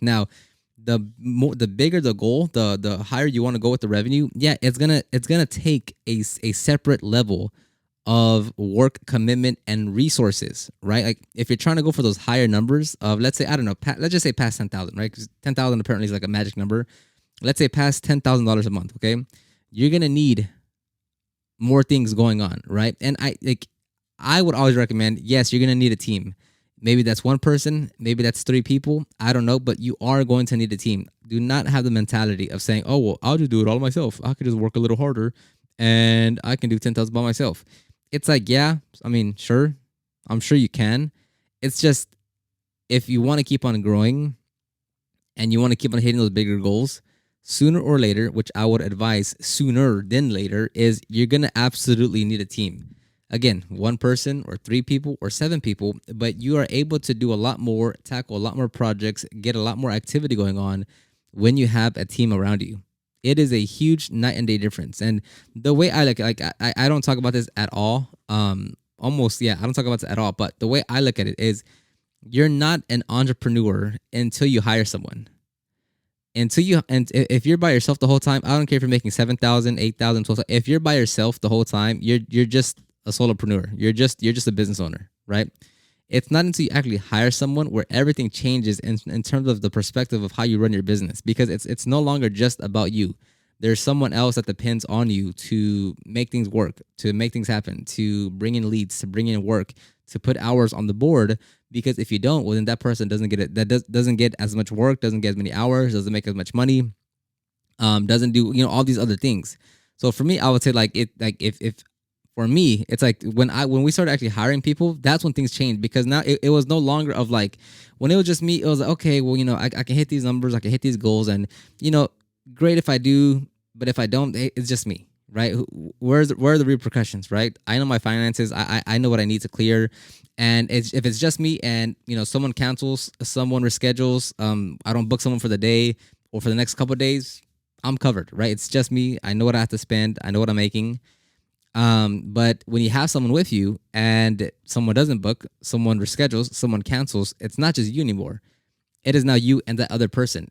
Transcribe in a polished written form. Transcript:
Now, the bigger the goal, the higher you want to go with the revenue. Yeah, it's gonna take a separate level of work commitment and resources, right? Like if you're trying to go for those higher numbers of, let's say, I don't know, let's just say past 10,000, right? Because 10,000 apparently is like a magic number. Let's say past $10,000 a month, okay? You're gonna need more things going on, right? And I would always recommend, yes, you're gonna need a team. Maybe that's one person, maybe that's three people. I don't know, but you are going to need a team. Do not have the mentality of saying, "Oh well, I'll just do it all myself. I could just work a little harder, and I can do 10,000 by myself." It's like, yeah, I mean, sure, I'm sure you can. It's just if you want to keep on growing and you want to keep on hitting those bigger goals, sooner or later, which I would advise sooner than later, is you're going to absolutely need a team. Again, one person or three people or seven people, but you are able to do a lot more, tackle a lot more projects, get a lot more activity going on when you have a team around you. It is a huge night and day difference. And the way I look, like I don't talk about this at all. Almost, yeah, I don't talk about this at all. But the way I look at it is, you're not an entrepreneur until you hire someone. Until you, and if you're by yourself the whole time, I don't care if you're making 7,000, 8,000, 12,000. If you're by yourself the whole time, you're just a solopreneur. You're just a business owner, right? It's not until you actually hire someone where everything changes in terms of the perspective of how you run your business, because it's no longer just about you. There's someone else that depends on you to make things work, to make things happen, to bring in leads, to bring in work, to put hours on the board. Because if you don't, well, then that person doesn't get it. Doesn't get as much work, doesn't get as many hours, doesn't make as much money, doesn't do all these other things. So for me, I would say like it like if for me, it's like when we started actually hiring people, that's when things changed, because now it was no longer of like, when it was just me, it was like, okay, well, I can hit these numbers, I can hit these goals, and you know, great if I do, but if I don't, it's just me, right? Where are the repercussions, right? I know my finances, I know what I need to clear, and if it's just me, and someone cancels, someone reschedules, I don't book someone for the day or for the next couple of days, I'm covered, right? It's just me. I know what I have to spend. I know what I'm making. But when you have someone with you and someone doesn't book, someone reschedules, someone cancels, it's not just you anymore. It is now you and that other person.